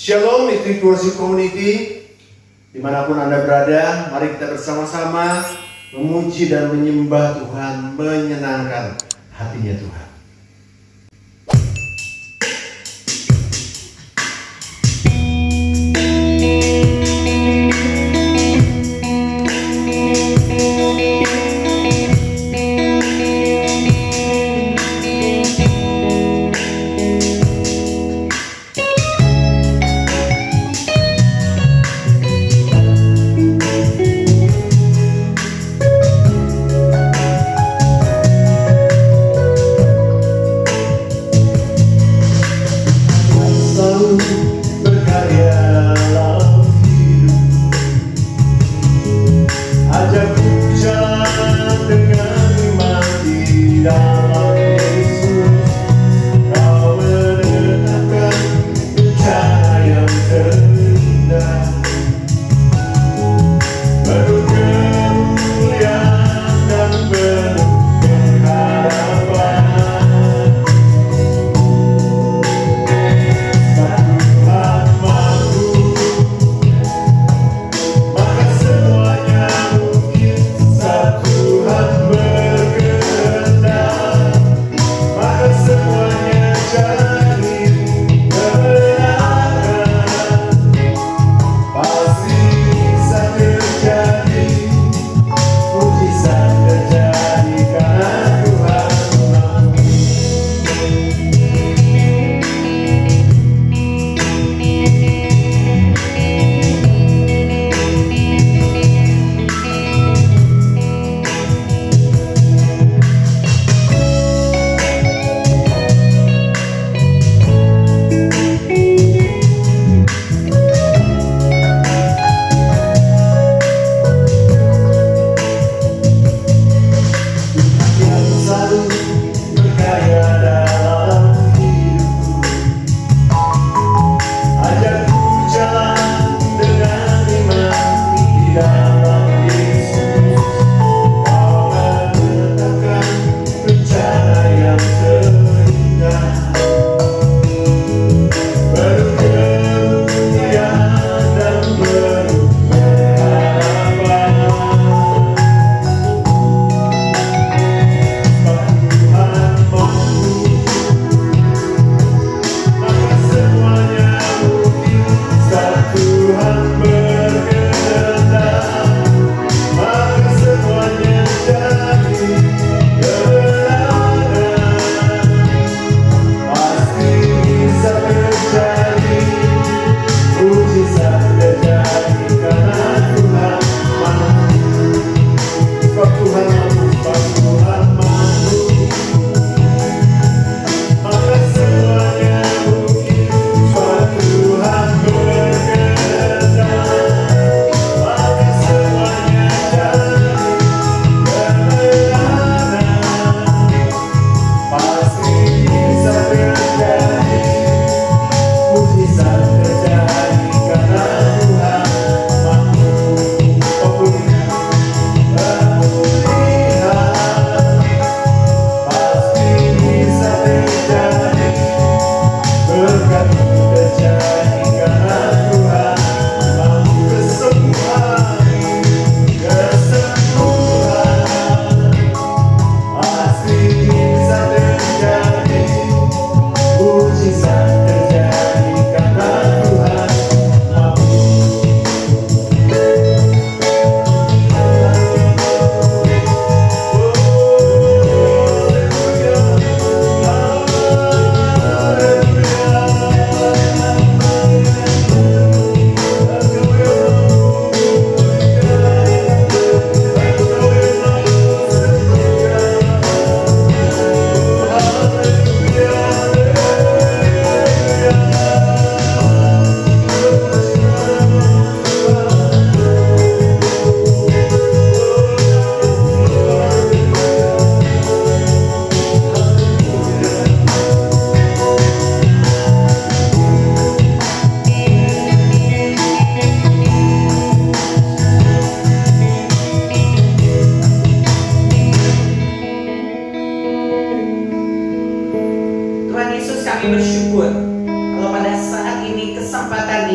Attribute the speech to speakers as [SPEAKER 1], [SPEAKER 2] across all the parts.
[SPEAKER 1] Shalom Tree Worship Community, dimanapun Anda berada, mari kita bersama-sama memuji dan menyembah Tuhan, menyenangkan hatinya Tuhan.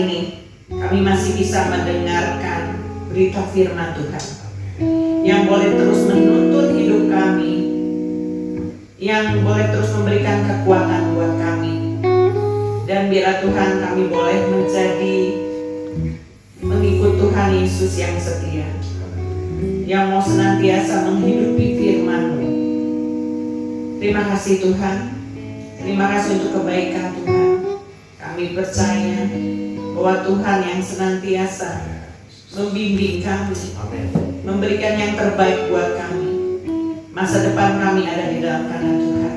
[SPEAKER 2] ini kami masih bisa mendengarkan berita firman Tuhan yang boleh terus menuntun hidup kami, yang boleh terus memberikan kekuatan buat kami. Dan biarlah Tuhan kami boleh menjadi mengikut Tuhan Yesus yang setia, yang mau senantiasa menghidupi firman-Mu. Terima kasih Tuhan, terima kasih untuk kebaikan Tuhan. Kami percaya bahwa Tuhan yang senantiasa membimbing kami, memberikan yang terbaik buat kami. Masa depan kami ada di dalam tangan Tuhan.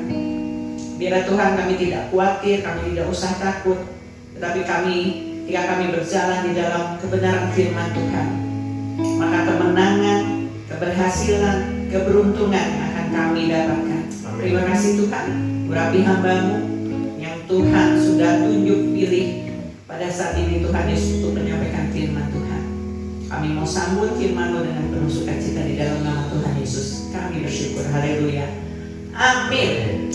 [SPEAKER 2] Biarlah Tuhan kami tidak khawatir, kami tidak usah takut, tetapi ketika kami berjalan di dalam kebenaran firman Tuhan, maka kemenangan, keberhasilan, keberuntungan akan kami dapatkan. Terima kasih Tuhan, urapi hamba-Mu yang Tuhan sudah tunjuk pilih pada saat ini Tuhan Yesus untuk menyampaikan firman Tuhan. Kami mau sambut firman-Mu dengan penuh sukacita di dalam nama Tuhan Yesus. Kami bersyukur, haleluya, amin.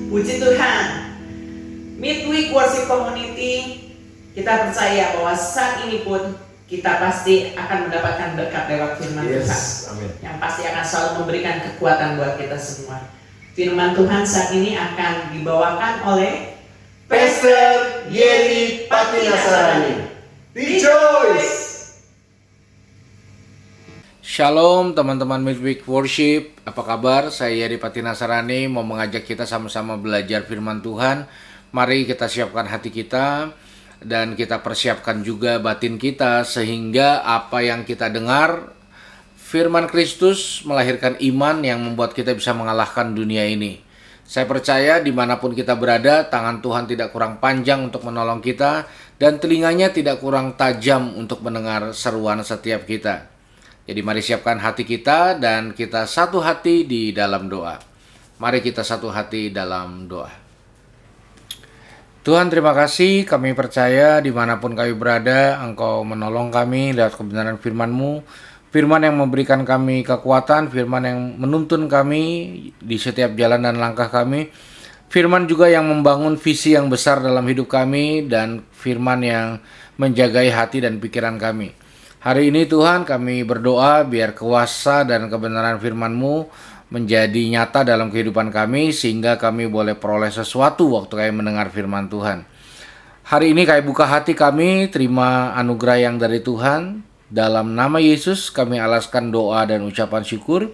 [SPEAKER 2] Puji Tuhan. Midweek Worship Community, kita percaya bahwa saat ini pun kita pasti akan mendapatkan berkat lewat firman Tuhan.
[SPEAKER 1] Amin.
[SPEAKER 2] Yang pasti akan selalu memberikan kekuatan buat kita semua. Firman Tuhan saat ini akan dibawakan oleh
[SPEAKER 1] Pastor Yeri Patinasarani. Rejoice!
[SPEAKER 3] Shalom teman-teman Midweek Worship, apa kabar? Saya Yeri Patinasarani mau mengajak kita sama-sama belajar firman Tuhan. Mari kita siapkan hati kita dan kita persiapkan juga batin kita sehingga apa yang kita dengar, firman Kristus melahirkan iman yang membuat kita bisa mengalahkan dunia ini. Saya percaya dimanapun kita berada, tangan Tuhan tidak kurang panjang untuk menolong kita dan telinganya tidak kurang tajam untuk mendengar seruan setiap kita. Jadi mari siapkan hati kita dan kita satu hati di dalam doa. Mari kita satu hati dalam doa. Tuhan, terima kasih, kami percaya dimanapun kami berada, Engkau menolong kami lewat kebenaran firman-Mu. Firman yang memberikan kami kekuatan, firman yang menuntun kami di setiap jalan dan langkah kami. Firman juga yang membangun visi yang besar dalam hidup kami dan firman yang menjagai hati dan pikiran kami. Hari ini Tuhan kami berdoa biar kuasa dan kebenaran firman-Mu menjadi nyata dalam kehidupan kami sehingga kami boleh peroleh sesuatu waktu kami mendengar firman Tuhan. Hari ini kami buka hati kami, terima anugerah yang dari Tuhan. Dalam nama Yesus kami alaskan doa dan ucapan syukur.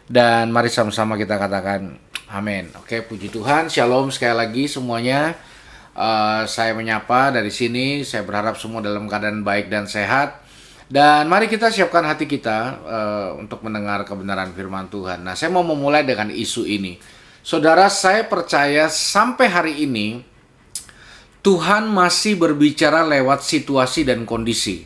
[SPEAKER 3] Dan mari sama-sama kita katakan amin. Oke, puji Tuhan, shalom sekali lagi semuanya. Saya menyapa dari sini, saya berharap semua dalam keadaan baik dan sehat. Dan mari kita siapkan hati kita untuk mendengar kebenaran firman Tuhan. Nah, saya mau memulai dengan isu ini. Saudara, saya percaya sampai hari ini Tuhan masih berbicara lewat situasi dan kondisi.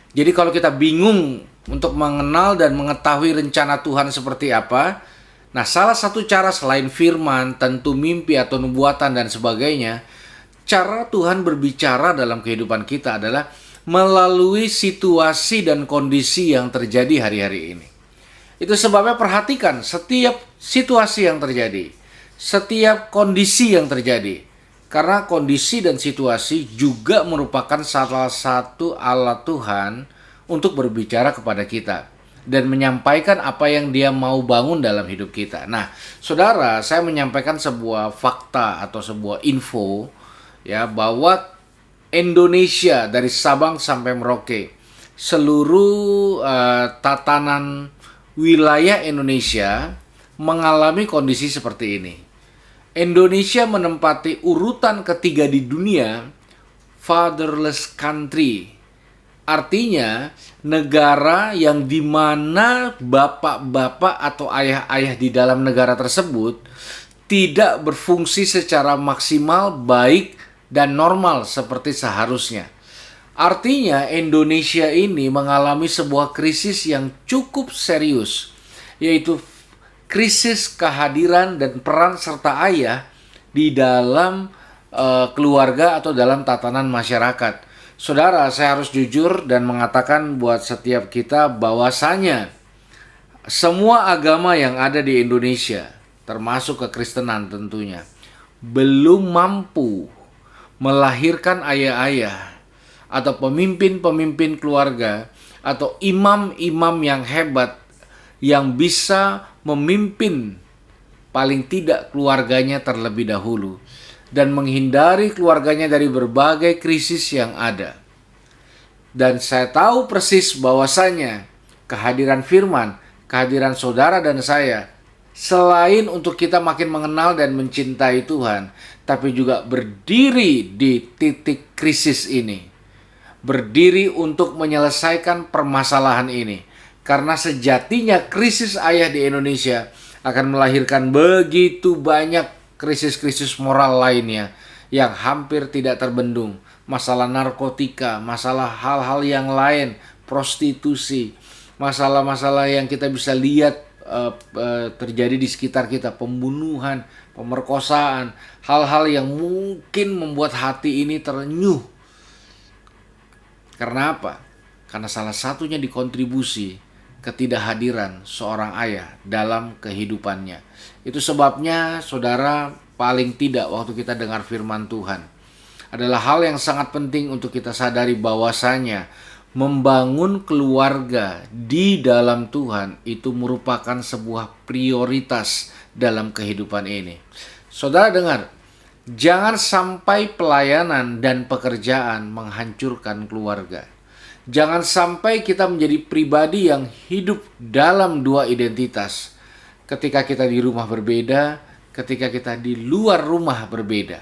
[SPEAKER 3] Jadi kalau kita bingung untuk mengenal dan mengetahui rencana Tuhan seperti apa, nah salah satu cara selain firman, tentu mimpi atau nubuatan dan sebagainya, cara Tuhan berbicara dalam kehidupan kita adalah melalui situasi dan kondisi yang terjadi hari-hari ini. Itu sebabnya perhatikan setiap situasi yang terjadi, setiap kondisi yang terjadi. Karena kondisi dan situasi juga merupakan salah satu alat Tuhan untuk berbicara kepada kita dan menyampaikan apa yang Dia mau bangun dalam hidup kita. Nah, saudara, saya menyampaikan sebuah fakta atau sebuah info ya bahwa Indonesia dari Sabang sampai Merauke, seluruh tatanan wilayah Indonesia mengalami kondisi seperti ini. Indonesia menempati urutan ketiga di dunia fatherless country. Artinya negara yang dimana bapak-bapak atau ayah-ayah di dalam negara tersebut tidak berfungsi secara maksimal, baik, dan normal seperti seharusnya. Artinya Indonesia ini mengalami sebuah krisis yang cukup serius, yaitu krisis kehadiran dan peran serta ayah di dalam keluarga atau dalam tatanan masyarakat. Saudara, saya harus jujur dan mengatakan buat setiap kita bahwasanya semua agama yang ada di Indonesia, termasuk kekristenan tentunya, belum mampu melahirkan ayah-ayah atau pemimpin-pemimpin keluarga atau imam-imam yang hebat yang bisa memimpin paling tidak keluarganya terlebih dahulu dan menghindari keluarganya dari berbagai krisis yang ada. Dan saya tahu persis bahwasanya kehadiran firman, kehadiran saudara dan saya, selain untuk kita makin mengenal dan mencintai Tuhan, tapi juga berdiri di titik krisis ini. Berdiri untuk menyelesaikan permasalahan ini. Karena sejatinya krisis ayah di Indonesia akan melahirkan begitu banyak krisis-krisis moral lainnya yang hampir tidak terbendung. Masalah narkotika, masalah hal-hal yang lain, prostitusi, masalah-masalah yang kita bisa lihat terjadi di sekitar kita, pembunuhan, pemerkosaan, hal-hal yang mungkin membuat hati ini terenyuh. Karena apa? Karena salah satunya dikontribusi ketidakhadiran seorang ayah dalam kehidupannya. Itu sebabnya saudara, paling tidak waktu kita dengar firman Tuhan adalah hal yang sangat penting untuk kita sadari bahwasanya membangun keluarga di dalam Tuhan itu merupakan sebuah prioritas dalam kehidupan ini. Saudara dengar, jangan sampai pelayanan dan pekerjaan menghancurkan keluarga. Jangan sampai kita menjadi pribadi yang hidup dalam dua identitas. Ketika kita di rumah berbeda, ketika kita di luar rumah berbeda.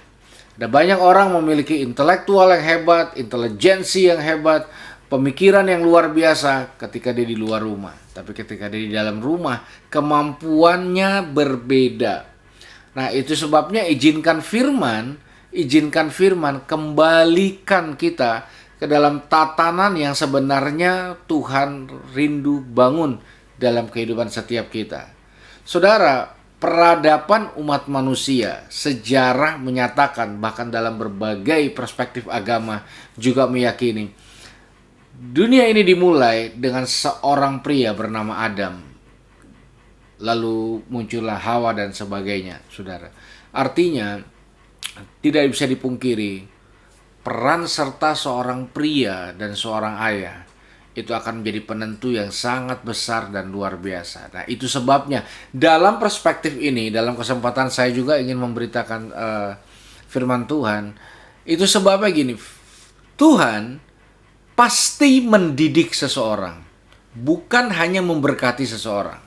[SPEAKER 3] Ada banyak orang memiliki intelektual yang hebat, intelijensi yang hebat, pemikiran yang luar biasa ketika dia di luar rumah. Tapi ketika dia di dalam rumah, kemampuannya berbeda. Nah, itu sebabnya izinkan firman, kembalikan kita ke dalam tatanan yang sebenarnya Tuhan rindu bangun dalam kehidupan setiap kita. Saudara, peradaban umat manusia, sejarah menyatakan, bahkan dalam berbagai perspektif agama juga meyakini, dunia ini dimulai dengan seorang pria bernama Adam. Lalu muncullah Hawa dan sebagainya, saudara. Artinya, tidak bisa dipungkiri, peran serta seorang pria dan seorang ayah itu akan menjadi penentu yang sangat besar dan luar biasa. Nah, itu sebabnya dalam perspektif ini, dalam kesempatan saya juga ingin memberitakan firman Tuhan. Itu sebabnya gini, Tuhan pasti mendidik seseorang, bukan hanya memberkati seseorang.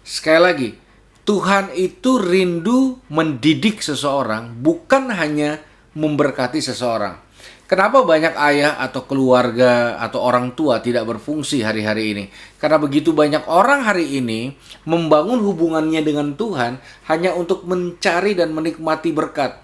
[SPEAKER 3] Sekali lagi, Tuhan itu rindu mendidik seseorang, bukan hanya memberkati seseorang. Kenapa banyak ayah atau keluarga atau orang tua tidak berfungsi hari-hari ini? Karena begitu banyak orang hari ini membangun hubungannya dengan Tuhan hanya untuk mencari dan menikmati berkat.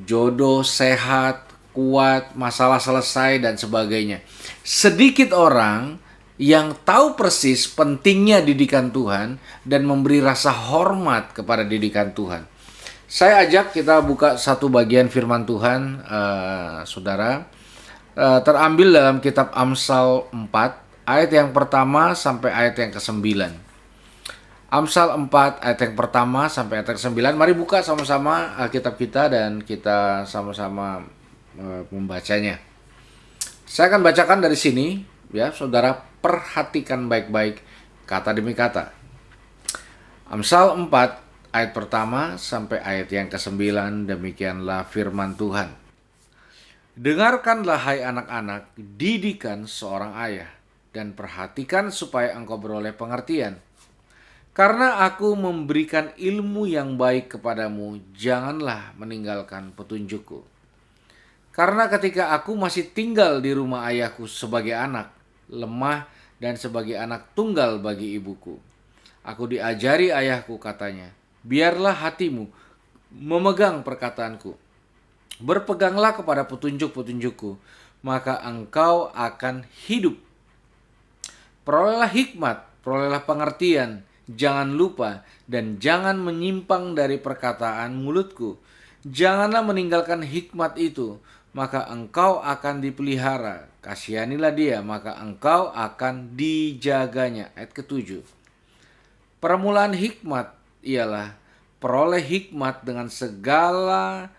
[SPEAKER 3] Jodoh, sehat, kuat, masalah selesai, dan sebagainya. Sedikit orang yang tahu persis pentingnya didikan Tuhan dan memberi rasa hormat kepada didikan Tuhan. Saya ajak kita buka satu bagian firman Tuhan, saudara. Terambil dalam kitab Amsal 4, ayat yang pertama sampai ayat yang ke-9. Amsal 4, ayat yang pertama sampai ayat yang ke-9. Mari buka sama-sama Alkitab kita dan kita sama-sama membacanya. Saya akan bacakan dari sini, ya, saudara, perhatikan baik-baik kata demi kata. Amsal 4, ayat pertama sampai ayat yang ke-9, demikianlah firman Tuhan. Dengarkanlah hai anak-anak, didikan seorang ayah, dan perhatikan supaya engkau beroleh pengertian. Karena aku memberikan ilmu yang baik kepadamu, janganlah meninggalkan petunjukku. Karena ketika aku masih tinggal di rumah ayahku sebagai anak, lemah dan sebagai anak tunggal bagi ibuku, aku diajari ayahku, katanya, biarlah hatimu memegang perkataanku. Berpeganglah kepada petunjuk-petunjukku, maka engkau akan hidup. Perolehlah hikmat, perolehlah pengertian, jangan lupa dan jangan menyimpang dari perkataan mulutku. Janganlah meninggalkan hikmat itu, maka engkau akan dipelihara. Kasihanilah dia, maka engkau akan dijaganya. Ayat ke-7. Permulaan hikmat ialah peroleh hikmat, dengan segala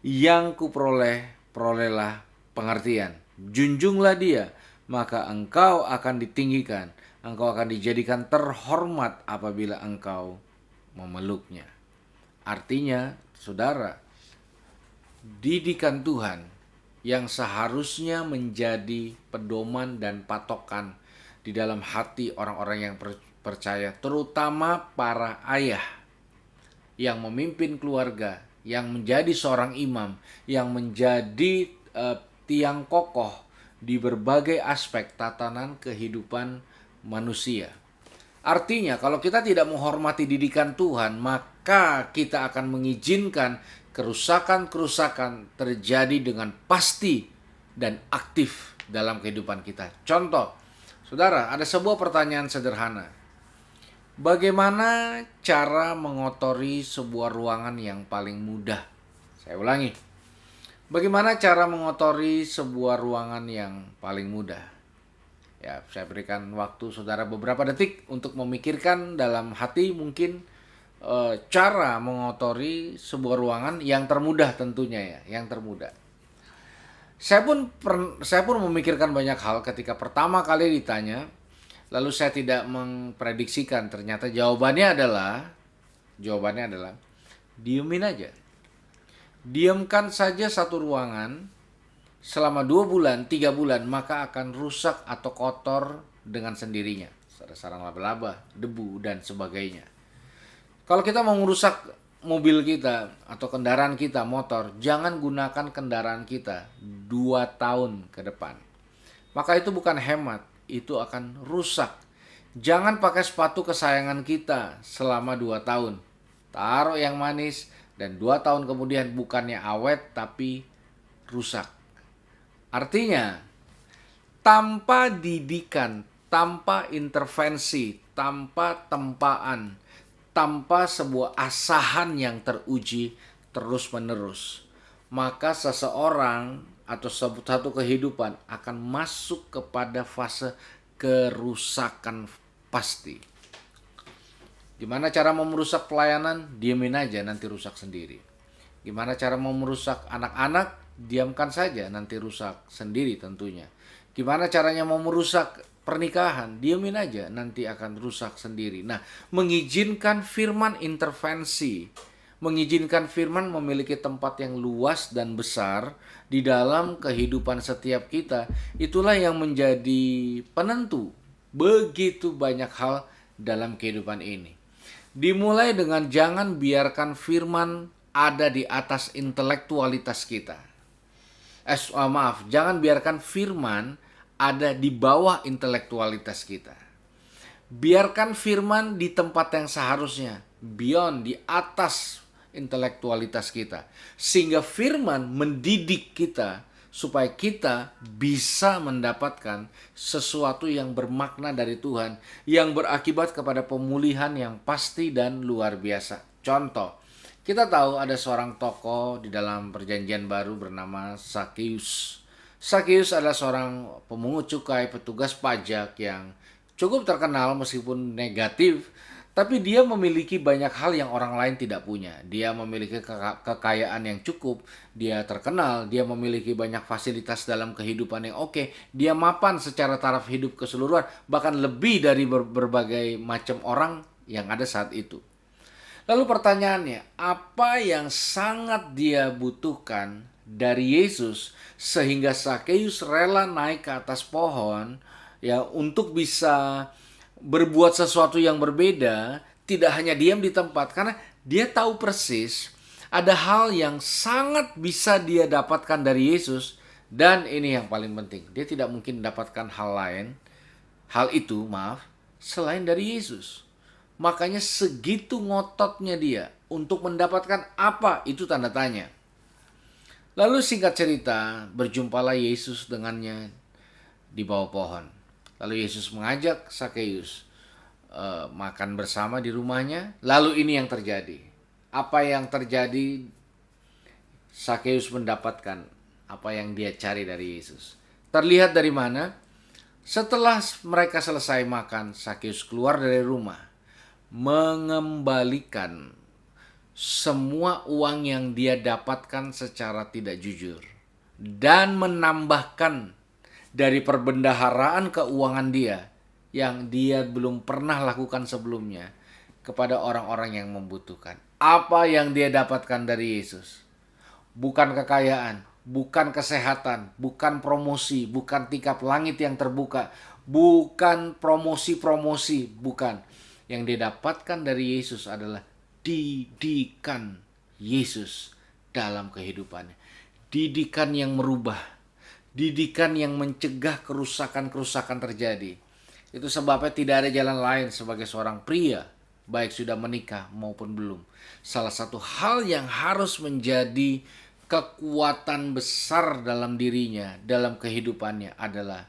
[SPEAKER 3] yang kuperoleh, perolehlah pengertian. junjunglah dia, maka engkau akan ditinggikan, engkau akan dijadikan terhormat apabila engkau memeluknya. Artinya, saudara, didikan Tuhan yang seharusnya menjadi pedoman dan patokan di dalam hati orang-orang yang percaya, terutama para ayah yang memimpin keluarga, yang menjadi seorang imam, yang menjadi tiang kokoh di berbagai aspek tatanan kehidupan manusia. Artinya, kalau kita tidak menghormati didikan Tuhan, maka kita akan mengizinkan kerusakan-kerusakan terjadi dengan pasti dan aktif dalam kehidupan kita. Contoh, saudara, ada sebuah pertanyaan sederhana. Bagaimana cara mengotori sebuah ruangan yang paling mudah? Saya ulangi. Bagaimana cara mengotori sebuah ruangan yang paling mudah? Ya, saya berikan waktu saudara beberapa detik untuk memikirkan dalam hati mungkin cara mengotori sebuah ruangan yang termudah tentunya ya, yang termudah. Saya pun memikirkan banyak hal ketika pertama kali ditanya. Lalu saya tidak memprediksikan, ternyata jawabannya adalah diemin aja. Diamkan saja satu ruangan selama 2 bulan, 3 bulan, maka akan rusak atau kotor dengan sendirinya. Ada sarang laba-laba, debu, dan sebagainya. Kalau kita mau merusak mobil kita atau kendaraan kita, motor, jangan gunakan kendaraan kita 2 tahun ke depan. Maka itu bukan hemat, itu akan rusak. Jangan pakai sepatu kesayangan kita selama 2 tahun. Taruh yang manis dan 2 tahun kemudian bukannya awet tapi rusak. Artinya, tanpa didikan, tanpa intervensi, tanpa tempaan, tanpa sebuah asahan yang teruji terus-menerus, maka seseorang atau satu kehidupan akan masuk kepada fase kerusakan pasti. Gimana cara mau merusak pelayanan? Diamin aja, nanti rusak sendiri. Gimana cara mau merusak anak-anak? Diamkan saja, nanti rusak sendiri tentunya. Gimana caranya mau merusak pernikahan? Diamin aja, nanti akan rusak sendiri. Nah, mengizinkan firman intervensi, mengizinkan firman memiliki tempat yang luas dan besar di dalam kehidupan setiap kita, itulah yang menjadi penentu begitu banyak hal dalam kehidupan ini. Dimulai dengan jangan biarkan firman ada di atas intelektualitas kita. Jangan biarkan firman ada di bawah intelektualitas kita. Biarkan firman di tempat yang seharusnya, beyond, di atas intelektualitas kita, sehingga firman mendidik kita supaya kita bisa mendapatkan sesuatu yang bermakna dari Tuhan, yang berakibat kepada pemulihan yang pasti dan luar biasa. Contoh, kita tahu ada seorang tokoh di dalam Perjanjian Baru bernama Sakeus. Sakeus adalah seorang pemungut cukai, petugas pajak yang cukup terkenal meskipun negatif, tapi dia memiliki banyak hal yang orang lain tidak punya. Dia memiliki kekayaan yang cukup, dia terkenal, dia memiliki banyak fasilitas dalam kehidupan yang oke, dia mapan secara taraf hidup keseluruhan, bahkan lebih dari berbagai macam orang yang ada saat itu. Lalu pertanyaannya, apa yang sangat dia butuhkan dari Yesus sehingga Sakeus rela naik ke atas pohon ya untuk bisa berbuat sesuatu yang berbeda, tidak hanya diam di tempat, karena dia tahu persis ada hal yang sangat bisa dia dapatkan dari Yesus, dan ini yang paling penting, dia tidak mungkin mendapatkan hal itu selain dari Yesus. Makanya segitu ngototnya dia untuk mendapatkan apa, itu tanda tanya. Lalu singkat cerita, berjumpalah Yesus dengannya di bawah pohon. Lalu Yesus mengajak Sakeus makan bersama di rumahnya. Lalu ini yang terjadi. Apa yang terjadi? Sakeus mendapatkan apa yang dia cari dari Yesus. Terlihat dari mana? Setelah mereka selesai makan, Sakeus keluar dari rumah, mengembalikan semua uang yang dia dapatkan secara tidak jujur, dan menambahkan dari perbendaharaan keuangan dia yang dia belum pernah lakukan sebelumnya kepada orang-orang yang membutuhkan. Apa yang dia dapatkan dari Yesus? Bukan kekayaan, bukan kesehatan, bukan promosi, bukan tingkap langit yang terbuka, bukan promosi-promosi, bukan. Yang dia dapatkan dari Yesus adalah didikan Yesus dalam kehidupannya. Didikan yang merubah, didikan yang mencegah kerusakan-kerusakan terjadi. Itu sebabnya tidak ada jalan lain sebagai seorang pria, baik sudah menikah maupun belum. Salah satu hal yang harus menjadi kekuatan besar dalam dirinya, dalam kehidupannya adalah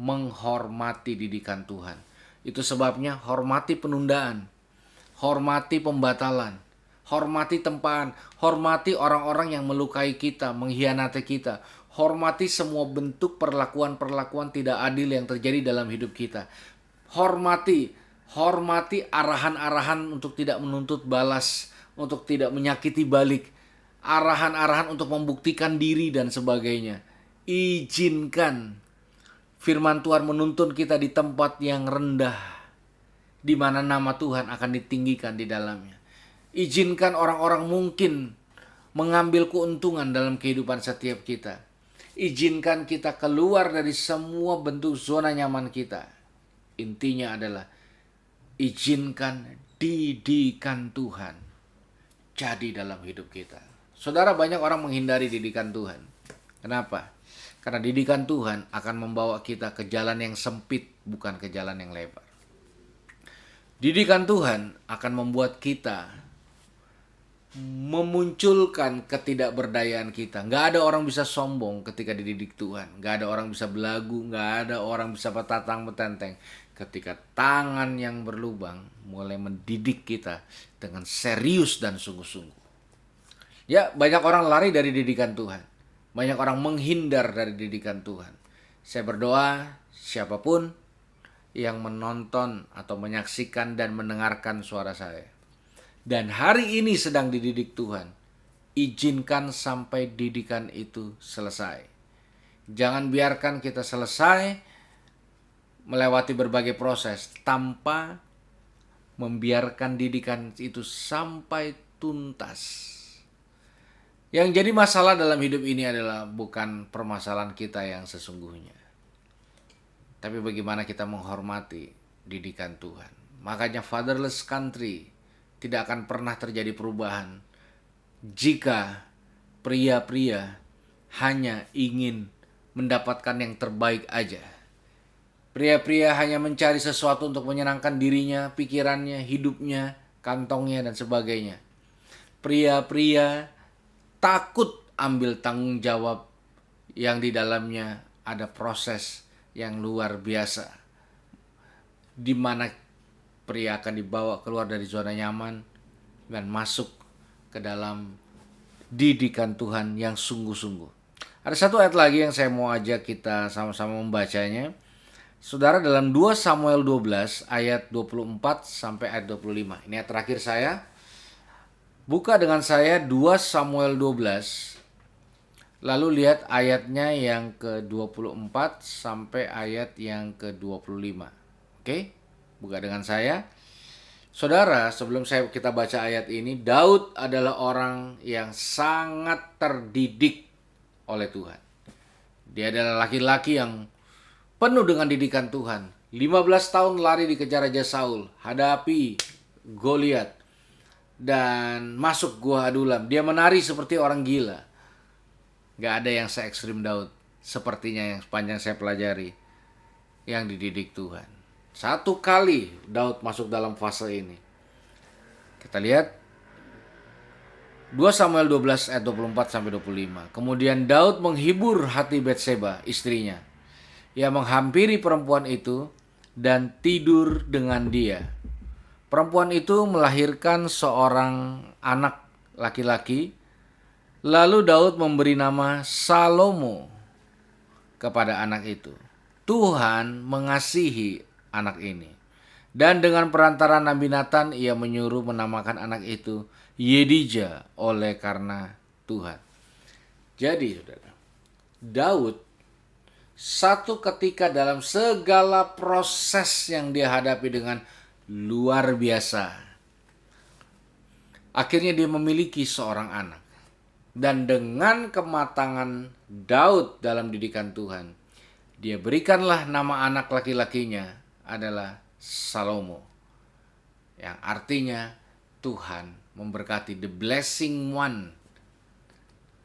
[SPEAKER 3] menghormati didikan Tuhan. Itu sebabnya hormati penundaan, hormati pembatalan, hormati tempaan, hormati orang-orang yang melukai kita, mengkhianati kita, hormati semua bentuk perlakuan-perlakuan tidak adil yang terjadi dalam hidup kita. Hormati arahan-arahan untuk tidak menuntut balas, untuk tidak menyakiti balik, arahan-arahan untuk membuktikan diri dan sebagainya. Izinkan firman Tuhan menuntun kita di tempat yang rendah, di mana nama Tuhan akan ditinggikan di dalamnya. Izinkan orang-orang mungkin mengambil keuntungan dalam kehidupan setiap kita. Izinkan kita keluar dari semua bentuk zona nyaman kita. Intinya adalah izinkan didikan Tuhan jadi dalam hidup kita. Saudara, banyak orang menghindari didikan Tuhan. Kenapa? Karena didikan Tuhan akan membawa kita ke jalan yang sempit, bukan ke jalan yang lebar. Didikan Tuhan akan membuat kita memunculkan ketidakberdayaan kita. Nggak ada orang bisa sombong ketika dididik Tuhan. Nggak ada orang bisa belagu, nggak ada orang bisa petatang betenteng. Ketika tangan yang berlubang mulai mendidik kita dengan serius dan sungguh-sungguh. Ya, banyak orang lari dari didikan Tuhan. Banyak orang menghindar dari didikan Tuhan. Saya berdoa, siapapun yang menonton atau menyaksikan dan mendengarkan suara saya, dan hari ini sedang dididik Tuhan, izinkan sampai didikan itu selesai. Jangan biarkan kita selesai melewati berbagai proses tanpa membiarkan didikan itu sampai tuntas. Yang jadi masalah dalam hidup ini adalah bukan permasalahan kita yang sesungguhnya, tapi bagaimana kita menghormati didikan Tuhan. Makanya fatherless country tidak akan pernah terjadi perubahan jika pria-pria hanya ingin mendapatkan yang terbaik aja. Pria-pria hanya mencari sesuatu untuk menyenangkan dirinya, pikirannya, hidupnya, kantongnya, dan sebagainya. Pria-pria takut ambil tanggung jawab yang di dalamnya ada proses yang luar biasa, di mana pria akan dibawa keluar dari zona nyaman dan masuk ke dalam didikan Tuhan yang sungguh-sungguh. Ada satu ayat lagi yang saya mau ajak kita sama-sama membacanya. Saudara, dalam 2 Samuel 12 ayat 24 sampai ayat 25. Ini ayat terakhir saya. Buka dengan saya 2 Samuel 12. Lalu lihat ayatnya yang ke-24 sampai ayat yang ke-25. Oke? Buka dengan saya. Saudara, sebelum kita baca ayat ini, Daud adalah orang yang sangat terdidik oleh Tuhan. Dia adalah laki-laki yang penuh dengan didikan Tuhan. 15 tahun lari dikejar Raja Saul, hadapi Goliat, dan masuk gua Adulam. Dia menari seperti orang gila. Gak ada yang se-ekstrim Daud sepertinya yang sepanjang saya pelajari, yang dididik Tuhan. Satu kali Daud masuk dalam fase ini. Kita lihat 2 Samuel 12 ayat 24 sampai 25. Kemudian Daud menghibur hati Batseba, istrinya. Ia menghampiri perempuan itu dan tidur dengan dia. Perempuan itu melahirkan seorang anak laki-laki. Lalu Daud memberi nama Salomo kepada anak itu. Tuhan mengasihi anak ini. Dan dengan perantara Nabi Nathan ia menyuruh menamakan anak itu Yedija oleh karena Tuhan. Jadi saudara, Daud Satu ketika dalam segala proses yang dia hadapi dengan luar biasa, akhirnya dia memiliki seorang anak. Dan dengan kematangan Daud dalam didikan Tuhan, dia berikanlah nama anak laki-lakinya adalah Salomo, yang artinya Tuhan memberkati, the blessing one,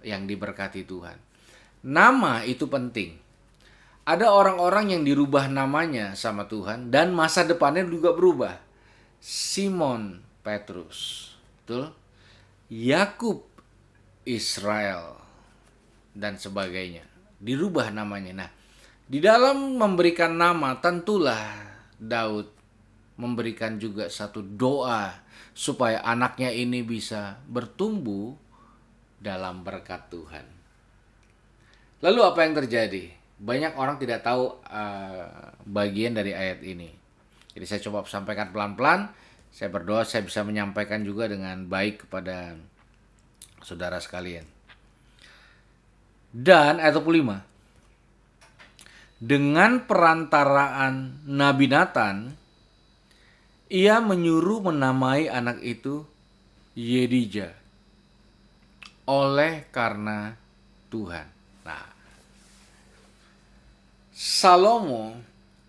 [SPEAKER 3] yang diberkati Tuhan. Nama itu penting. Ada orang-orang yang dirubah namanya sama Tuhan dan masa depannya juga berubah. Simon Petrus, betul? Yakub, Israel, dan sebagainya. Dirubah namanya. Nah, di dalam memberikan nama tentulah Daud memberikan juga satu doa supaya anaknya ini bisa bertumbuh dalam berkat Tuhan. Lalu apa yang terjadi? Banyak orang tidak tahu bagian dari ayat ini. Jadi saya coba sampaikan pelan-pelan. Saya berdoa saya bisa menyampaikan juga dengan baik kepada saudara sekalian. Dan ayat 25. Dengan perantaraan Nabi Nathan, ia menyuruh menamai anak itu Yedija, oleh karena Tuhan. Nah, Salomo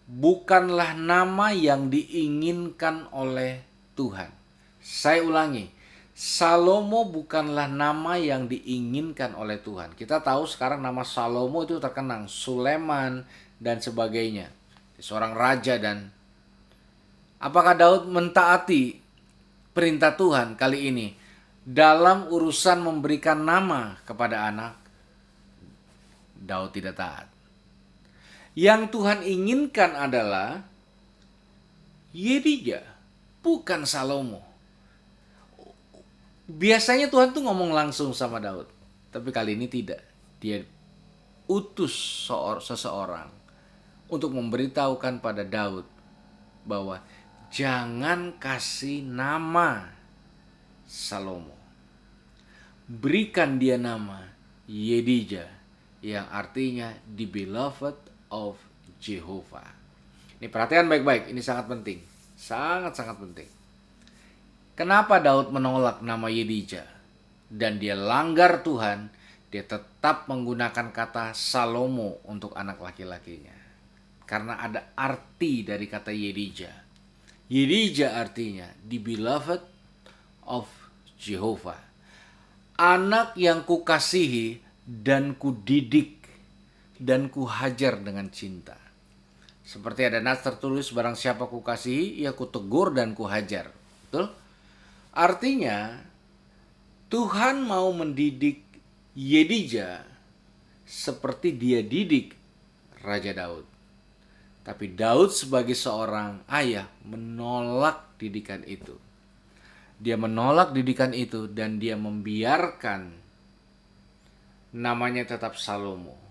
[SPEAKER 3] bukanlah nama yang diinginkan oleh Tuhan. Saya ulangi, Salomo bukanlah nama yang diinginkan oleh Tuhan. Kita tahu sekarang nama Salomo itu terkenang, Sulaiman dan sebagainya. Seorang raja. Dan apakah Daud mentaati perintah Tuhan kali ini dalam urusan memberikan nama kepada anak? Daud tidak taat. Yang Tuhan inginkan adalah Yedija, bukan Salomo. Biasanya Tuhan tuh ngomong langsung sama Daud, tapi kali ini tidak. Dia utus seseorang untuk memberitahukan pada Daud bahwa jangan kasih nama Salomo. Berikan dia nama Yedija, yang artinya the beloved of Jehovah. Ini perhatian baik-baik, ini sangat penting. Sangat-sangat penting. Kenapa Daud menolak nama Yedija? Dan dia langgar Tuhan, dia tetap menggunakan kata Salomo untuk anak laki-lakinya. Karena ada arti dari kata Yedija. Yedija artinya the beloved of Jehovah. Anak yang kukasihi dan kudidik dan kuhajar dengan cinta. Seperti ada nas tertulis, barang siapa kukasihi, ia kutegur dan kuhajar. Betul? Artinya, Tuhan mau mendidik Yedija seperti dia didik Raja Daud. Tapi Daud sebagai seorang ayah menolak didikan itu. Dia menolak didikan itu dan dia membiarkan namanya tetap Salomo.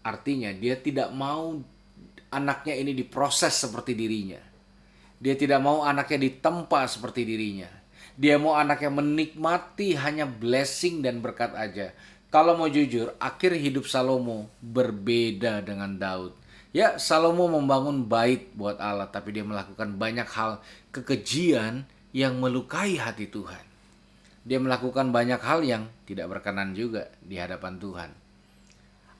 [SPEAKER 3] Artinya dia tidak mau anaknya ini diproses seperti dirinya. Dia tidak mau anaknya ditempa seperti dirinya. Dia mau anaknya menikmati hanya blessing dan berkat aja. Kalau mau jujur, akhir hidup Salomo berbeda dengan Daud. Ya, Salomo membangun bait buat Allah, tapi dia melakukan banyak hal kekejian yang melukai hati Tuhan. Dia melakukan banyak hal yang tidak berkenan juga di hadapan Tuhan.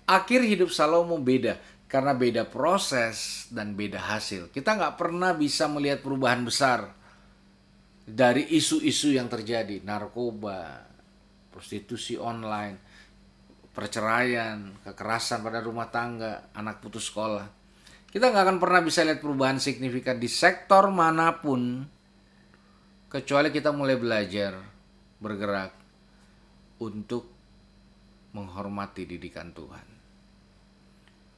[SPEAKER 3] Akhir hidup Salomo beda, karena beda proses dan beda hasil. Kita nggak pernah bisa melihat perubahan besar dari isu-isu yang terjadi. Narkoba, prostitusi online, perceraian, kekerasan pada rumah tangga, anak putus sekolah. Kita nggak akan pernah bisa lihat perubahan signifikan di sektor manapun, kecuali kita mulai belajar, bergerak untuk menghormati didikan Tuhan.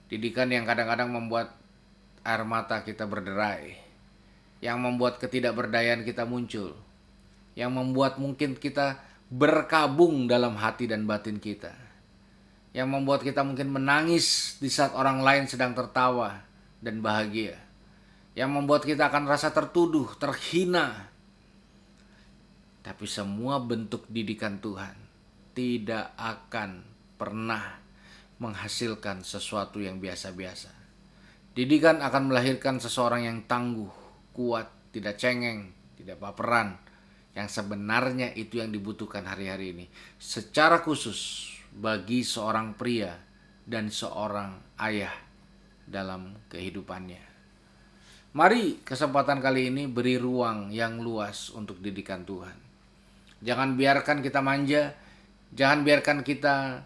[SPEAKER 3] Didikan yang kadang-kadang membuat air mata kita berderai, yang membuat ketidakberdayaan kita muncul, yang membuat mungkin kita berkabung dalam hati dan batin kita, yang membuat kita mungkin menangis di saat orang lain sedang tertawa dan bahagia, yang membuat kita akan rasa tertuduh, terhina. Tapi semua bentuk didikan Tuhan tidak akan pernah menghasilkan sesuatu yang biasa-biasa. Didikan akan melahirkan seseorang yang tangguh, kuat, tidak cengeng, tidak baperan, yang sebenarnya itu yang dibutuhkan hari-hari ini. Secara khusus bagi seorang pria dan seorang ayah dalam kehidupannya. Mari kesempatan kali ini beri ruang yang luas untuk didikan Tuhan. Jangan biarkan kita manja, jangan biarkan kita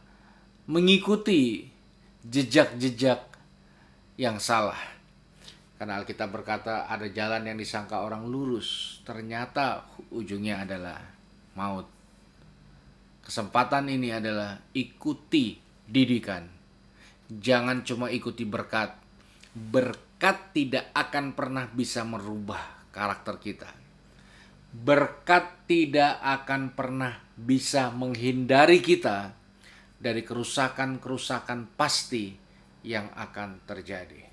[SPEAKER 3] mengikuti jejak-jejak yang salah. Karena Alkitab berkata ada jalan yang disangka orang lurus, ternyata ujungnya adalah maut. Kesempatan ini adalah ikuti didikan. Jangan cuma ikuti berkat. Berkat tidak akan pernah bisa merubah karakter kita. Berkat tidak akan pernah bisa menghindari kita dari kerusakan-kerusakan pasti yang akan terjadi.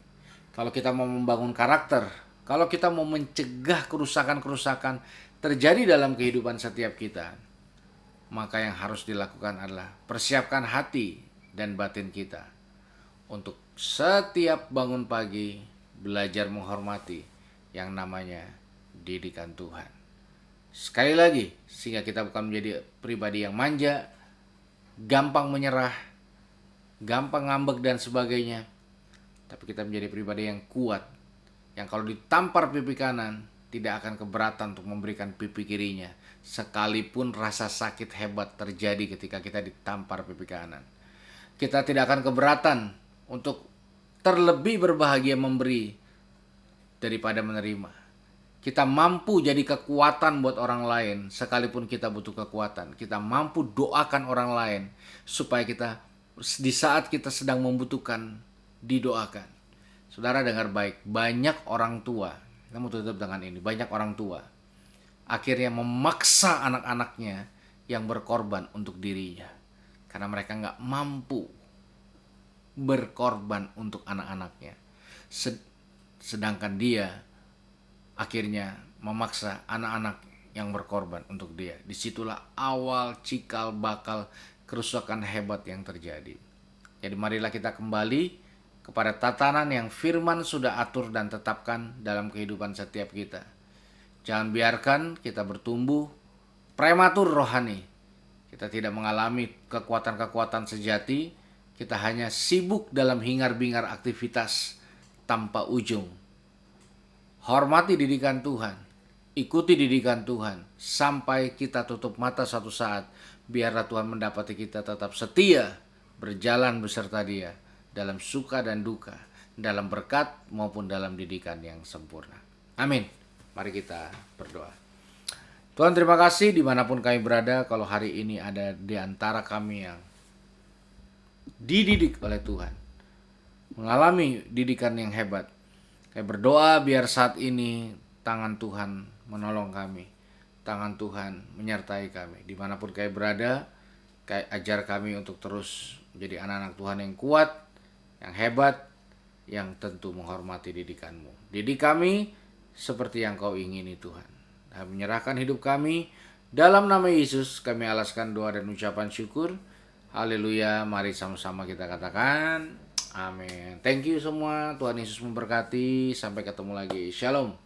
[SPEAKER 3] Kalau kita mau membangun karakter, kalau kita mau mencegah kerusakan-kerusakan terjadi dalam kehidupan setiap kita, maka yang harus dilakukan adalah persiapkan hati dan batin kita untuk setiap bangun pagi belajar menghormati yang namanya didikan Tuhan. Sekali lagi, sehingga kita bukan menjadi pribadi yang manja, gampang menyerah, gampang ngambek dan sebagainya, tapi kita menjadi pribadi yang kuat, yang kalau ditampar pipi kanan tidak akan keberatan untuk memberikan pipi kirinya, sekalipun rasa sakit hebat terjadi ketika kita ditampar pipi kanan. Kita tidak akan keberatan untuk terlebih berbahagia memberi daripada menerima. Kita mampu jadi kekuatan buat orang lain sekalipun kita butuh kekuatan. Kita mampu doakan orang lain supaya kita di saat kita sedang membutuhkan didoakan. Saudara dengar baik, banyak orang tua, kamu tutup dengan ini, banyak orang tua akhirnya memaksa anak-anaknya yang berkorban untuk dirinya. Karena mereka nggak mampu berkorban untuk anak-anaknya. Sedangkan dia akhirnya memaksa anak-anak yang berkorban untuk dia. Disitulah awal cikal bakal kerusakan hebat yang terjadi. Jadi marilah kita kembali kepada tatanan yang firman sudah atur dan tetapkan dalam kehidupan setiap kita. Jangan biarkan kita bertumbuh prematur rohani. Kita tidak mengalami kekuatan-kekuatan sejati. Kita hanya sibuk dalam hingar-bingar aktivitas tanpa ujung. Hormati didikan Tuhan. Ikuti didikan Tuhan. Sampai kita tutup mata suatu saat. Biarlah Tuhan mendapati kita tetap setia berjalan beserta Dia dalam suka dan duka, dalam berkat maupun dalam didikan yang sempurna. Amin. Mari kita berdoa. Tuhan, terima kasih dimanapun kami berada. Kalau hari ini ada di antara kami yang dididik oleh Tuhan, mengalami didikan yang hebat, kami berdoa biar saat ini tangan Tuhan menolong kami, tangan Tuhan menyertai kami. Dimanapun kami berada, ajar kami untuk terus menjadi anak-anak Tuhan yang kuat, yang hebat, yang tentu menghormati didikan-Mu. Didik kami seperti yang Kau ingini Tuhan. Dan menyerahkan hidup kami dalam nama Yesus kami alaskan doa dan ucapan syukur. Haleluya. Mari sama-sama kita katakan amin. Thank you semua. Tuhan Yesus memberkati. Sampai ketemu lagi. Shalom.